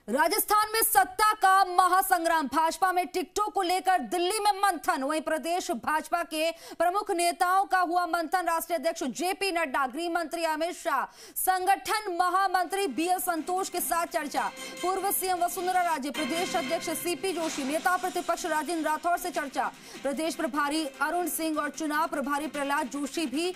राजस्थान में सत्ता का महासंग्राम, भाजपा में टिकटों को लेकर दिल्ली में मंथन। वहीं प्रदेश भाजपा के प्रमुख नेताओं का हुआ मंथन। राष्ट्रीय अध्यक्ष जेपी नड्डा, गृह मंत्री अमित शाह, संगठन महामंत्री बीएल संतोष के साथ चर्चा। पूर्व सीएम वसुंधरा राजे, प्रदेश अध्यक्ष सीपी जोशी, नेता प्रतिपक्ष राजेंद्र राठौर से चर्चा। प्रदेश प्रभारी अरुण सिंह और चुनाव प्रभारी प्रहलाद जोशी भी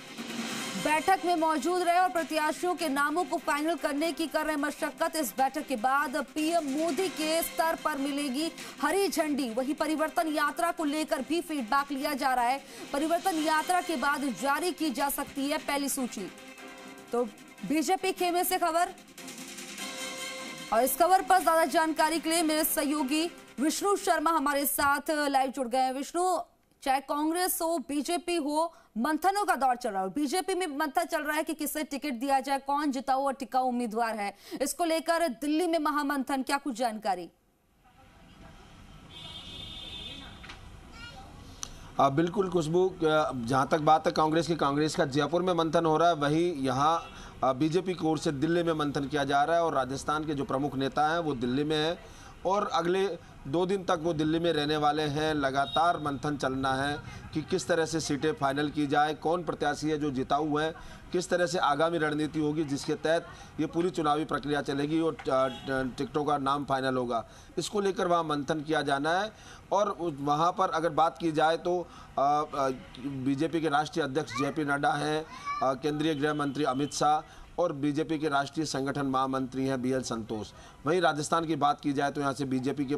बैठक में मौजूद रहे और प्रत्याशियों के नामों को फाइनल करने की कर रहे मशक्कत। इस बैठक के बाद पीएम मोदी के स्तर पर मिलेगी हरी झंडी। वही परिवर्तन यात्रा को लेकर भी फीडबैक लिया जा रहा है। परिवर्तन यात्रा के बाद जारी की जा सकती है पहली सूची। तो बीजेपी खेमे से खबर, और इस खबर पर ज्यादा जानकारी के लिए मेरे सहयोगी विष्णु शर्मा हमारे साथ लाइव जुड़ गए हैं। विष्णु, चाहे कांग्रेस हो बीजेपी हो, मंथनों का दौर चल रहा है। बीजेपी में मंथन चल रहा है कि किसे टिकट दिया जाए, कौन जिताऊ और टिकाऊ उम्मीदवार है। इसको लेकर दिल्ली में महामंथन, क्या कुछ जानकारी? बिल्कुल खुशबू, जहां तक बात है कांग्रेस का जयपुर में मंथन हो रहा है, वहीं यहाँ बीजेपी की ओर से दिल्ली में मंथन किया जा रहा है। और राजस्थान के जो प्रमुख नेता हैं वो दिल्ली में हैं और अगले 2 दिन तक वो दिल्ली में रहने वाले हैं। लगातार मंथन चलना है कि किस तरह से सीटें फाइनल की जाए, कौन प्रत्याशी है जो जिताऊ हैं, किस तरह से आगामी रणनीति होगी जिसके तहत ये पूरी चुनावी प्रक्रिया चलेगी और टिकटों का नाम फाइनल होगा। इसको लेकर वहाँ मंथन किया जाना है। और वहाँ पर अगर बात की जाए तो बीजेपी के राष्ट्रीय अध्यक्ष जेपी नड्डा हैं, केंद्रीय गृह मंत्री अमित शाह और बीजेपी के राष्ट्रीय संगठन महामंत्री हैं बीएल संतोष। वहीं राजस्थान की बात की जाए तो यहाँ से बीजेपी के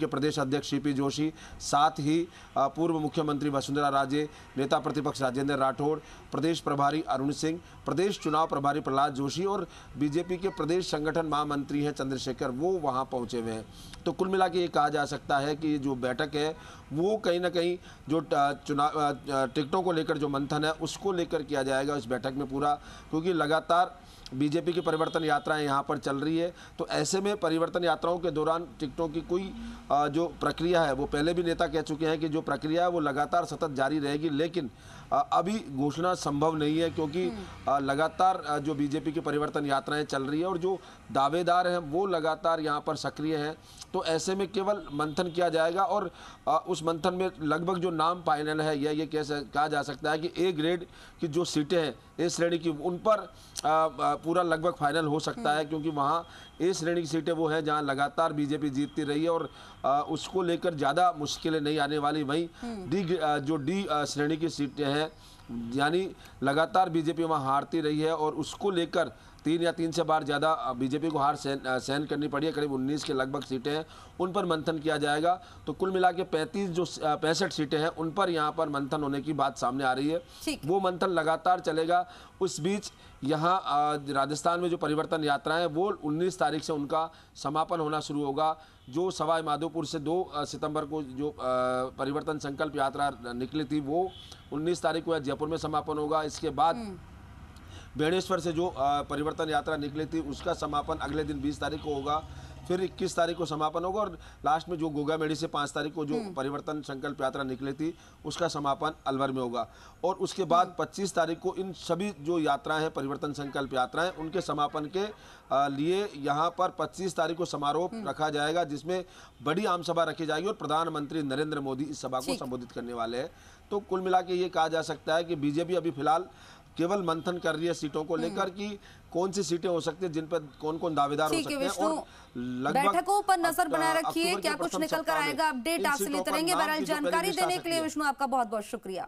प्रदेश अध्यक्ष सीपी जोशी, साथ ही पूर्व मुख्यमंत्री वसुंधरा राजे, नेता प्रतिपक्ष राजेंद्र राठौर, प्रदेश प्रभारी अरुण सिंह, प्रदेश चुनाव प्रभारी प्रहलाद जोशी और बीजेपी के प्रदेश संगठन महामंत्री हैं चंद्रशेखर, वो वहाँ पहुँचे हुए हैं। तो कुल मिला के ये कहा जा सकता है कि जो बैठक है वो कहीं ना कहीं जो चुनाव टिकटों को लेकर जो मंथन है उसको लेकर किया जाएगा इस बैठक में पूरा, क्योंकि लगातार बीजेपी की परिवर्तन यात्राएं यहाँ पर चल रही है। तो ऐसे में परिवर्तन यात्राओं के दौरान टिकटों की कोई जो प्रक्रिया है, वो पहले भी नेता कह चुके हैं कि जो प्रक्रिया है वो लगातार सतत जारी रहेगी, लेकिन अभी घोषणा संभव नहीं है क्योंकि लगातार जो बीजेपी की परिवर्तन यात्राएं चल रही है और जो दावेदार हैं वो लगातार यहाँ पर सक्रिय हैं। तो ऐसे में केवल मंथन किया जाएगा और उस मंथन में लगभग जो नाम फाइनल है या ये कहा जा सकता है कि ए ग्रेड की जो सीटें हैं, ए श्रेणी की, उन पर पूरा लगभग फाइनल हो सकता है, क्योंकि वहाँ ए श्रेणी की सीटें वो हैं जहाँ लगातार बीजेपी जीतती रही है और उसको लेकर ज़्यादा मुश्किलें नहीं आने वाली। वहीं डी श्रेणी की सीटें हैं, यानी लगातार बीजेपी वहाँ हारती रही है और उसको लेकर 3 से बार ज़्यादा बीजेपी को हार सहन करनी पड़ी है। करीब 19 के लगभग सीटें हैं, उन पर मंथन किया जाएगा। तो कुल मिला के 65 सीटें हैं, उन पर यहाँ पर मंथन होने की बात सामने आ रही है। वो मंथन लगातार चलेगा। उस बीच यहाँ राजस्थान में जो परिवर्तन यात्राएं हैं वो 19 तारीख से उनका समापन होना शुरू होगा। जो सवाई माधोपुर से 2 सितंबर को जो परिवर्तन संकल्प यात्रा निकली थी वो 19 तारीख को जयपुर में समापन होगा। इसके बाद बेणेश्वर से जो परिवर्तन यात्रा निकली थी उसका समापन अगले दिन 20 तारीख को होगा। फिर 21 तारीख को समापन होगा और लास्ट में जो गोगामेड़ी से 5 तारीख को जो परिवर्तन संकल्प यात्रा निकली थी उसका समापन अलवर में होगा। और उसके बाद 25 तारीख को इन सभी जो यात्राएं हैं परिवर्तन संकल्प यात्राएं, उनके समापन के लिए यहाँ पर 25 तारीख को समारोह रखा जाएगा जिसमें बड़ी आम सभा रखी जाएगी और प्रधानमंत्री नरेंद्र मोदी इस सभा को संबोधित करने वाले हैं। तो कुल मिला के ये कहा जा सकता है कि बीजेपी अभी फिलहाल केवल मंथन कर रही है सीटों को लेकर कि कौन सी सीटें हो सकती है, जिन पर कौन कौन दावेदार हो सकते हैं। और लगभग बैठकों पर नजर बनाए रखिए, क्या कुछ निकल कर आएगा अपडेट आपसे लेते रहेंगे। बहरहाल जानकारी देने के लिए विष्णु आपका बहुत बहुत शुक्रिया।